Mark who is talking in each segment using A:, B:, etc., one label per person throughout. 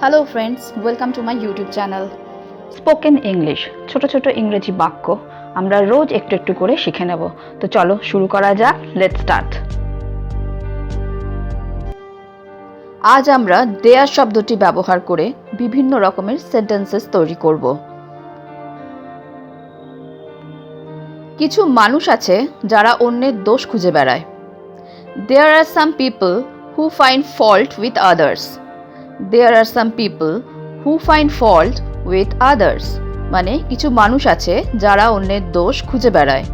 A: Hello friends, welcome to my YouTube channel
B: spoken English. ছোট ছোট ইংরেজি বাক্য আমরা রোজ একটু একটু করে শিখে নেব। তো চলো শুরু করা যাক। Let's start.
A: আজ আমরা দেয়ার শব্দটি ব্যবহার করে বিভিন্ন রকমের সেন্টেন্সেস তৈরি করব। কিছু মানুষ আছে যারা অন্যের দোষ খুঁজে বেড়ায়। There are some people who find fault with others. There are some people who find fault with others. মানে কিছু মানুষ আছে যারা অন্যের দোষ খুঁজে বেড়ায়।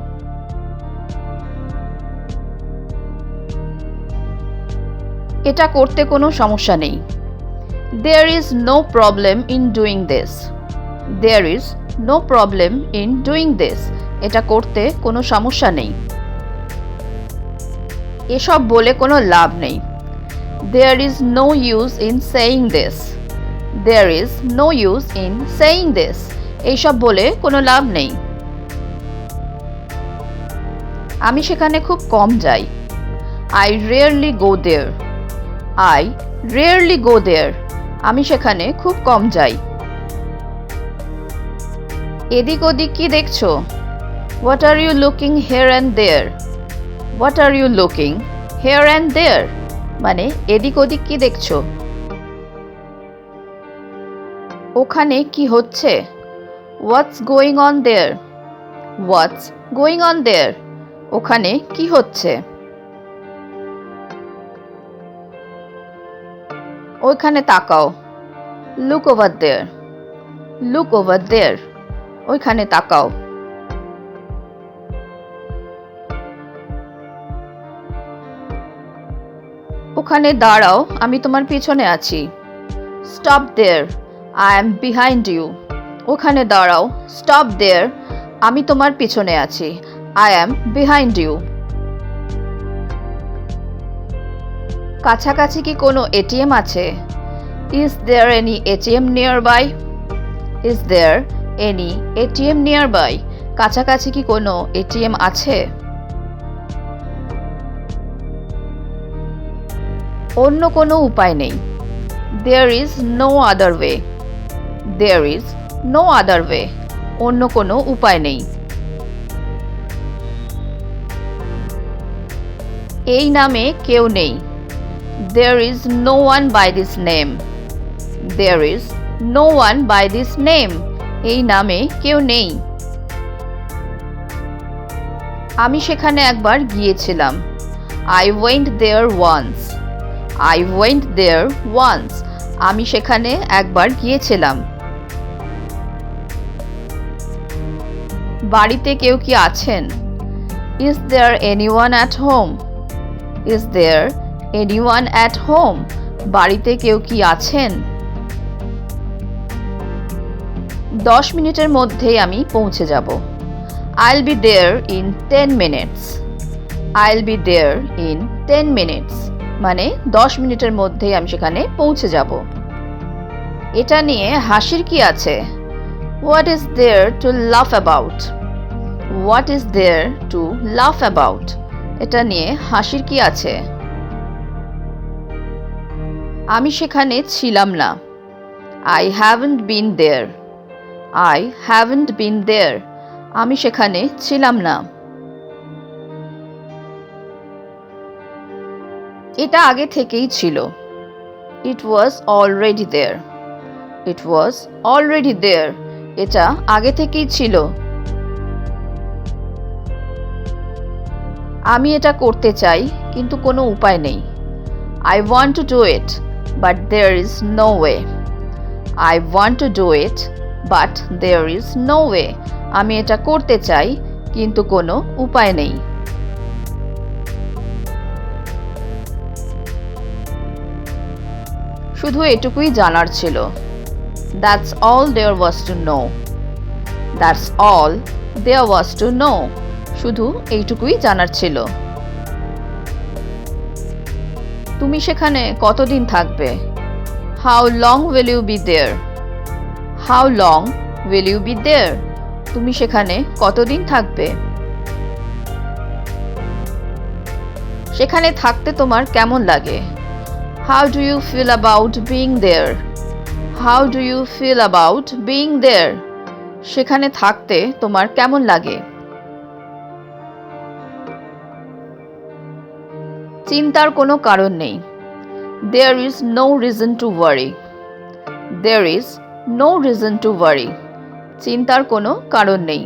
A: এটা করতে কোনো সমস্যা নেই। There is no problem in doing this. There is no problem in doing this. এটা করতে কোনো সমস্যা নেই। এসব বলে কোনো লাভ নেই। There is no use in saying this. There is no use in saying this. এইসব বলে কোনো লাভ নেই। আমি সেখানে খুব কম যাই। I rarely go there. I rarely go there. আমি সেখানে খুব কম যাই। এদিক ওদিক কি দেখছো? What are you looking here and there? What are you looking here and there? মানে এদিক ওদিক কি দেখছো? ওখানে কি হচ্ছে? What's going on there? What's going on there? ওখানে কি হচ্ছে? ওইখানে তাকাও। Look over there. Look over there. ওইখানে তাকাও। ওখানে দাঁড়াও, আমি তোমার পিছনে আছি। Stop there. I am behind you. ওখানে দাঁড়াও। Stop there. আমি তোমার পিছনে আছি। I am behind you. কাছাকাছি কি কোনো এটিএম আছে? Is there any ATM nearby? Is there any ATM nearby? কাছাকাছি কি কোনো এটিএম আছে? অন্য কোনো উপায় নেই। There is no other way. There is no other way. অন্য কোনো উপায় নেই। এই নামে কেউ নেই। There is no one by this name. There is no one by this name. এই নামে কেউ নেই। আমি সেখানে একবার গিয়েছিলাম। I went there once. I went there once. আমি সেখানে একবার গিয়েছিলাম। বাড়িতে কেউ কি আছেন? Is there anyone at home? Is there anyone at home? বাড়িতে কেউ কি আছেন? 10 মিনিটের মধ্যেই আমি পৌঁছে যাব। I'll be there in 10 minutes. I'll be there in 10 minutes. মানে 10 মিনিটের মধ্যেই আমি সেখানে পৌঁছে যাব। এটা নিয়ে হাসির কি আছে? What is there to laugh about? What is there to laugh about? এটা নিয়ে হাসির কি আছে? আমি সেখানে ছিলাম না। I haven't been there. I haven't been there. আমি সেখানে ছিলাম না। এটা আগে থেকেই ছিল। It was already there. It was already there. এটা আগে থেকেই ছিল। আমি এটা করতে চাই কিন্তু কোনো উপায় নেই। I want to do it, but there is no way. I want to do it, but there is no way. আমি এটা করতে চাই কিন্তু কোনো উপায় নেই। শুধু এটুকুই জানার ছিল। That's all there was to know. That's all there was to know. শুধু এইটুকুই জানার ছিল। তুমি সেখানে কতদিন থাকবে? How long will you be there? How long will you be there? তুমি সেখানে কতদিন থাকবে? সেখানে থাকতে তোমার কেমন লাগে? How do you feel about being there? How do you feel about being there? সেখানে থাকতে তোমার কেমন লাগে? চিন্তার কোনো কারণ নেই। There is no reason to worry. There is no reason to worry. চিন্তার কোনো কারণ নেই।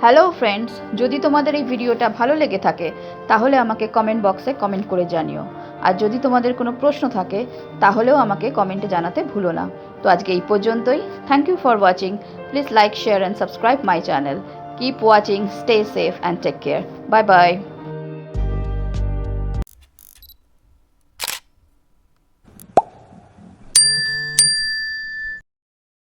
A: হ্যালো ফ্রেন্ডস, যদি তোমাদের এই ভিডিওটা ভালো লেগে থাকে তাহলে আমাকে কমেন্ট বক্সে কমেন্ট করে জানিও। আর যদি তোমাদের কোনো প্রশ্ন থাকে তাহলেও আমাকে কমেন্টে জানাতে ভুলো না। তো আজকে এই পর্যন্তই। Thank you for watching. Please like, share and subscribe my channel. Keep watching, stay safe and take care. Bye by.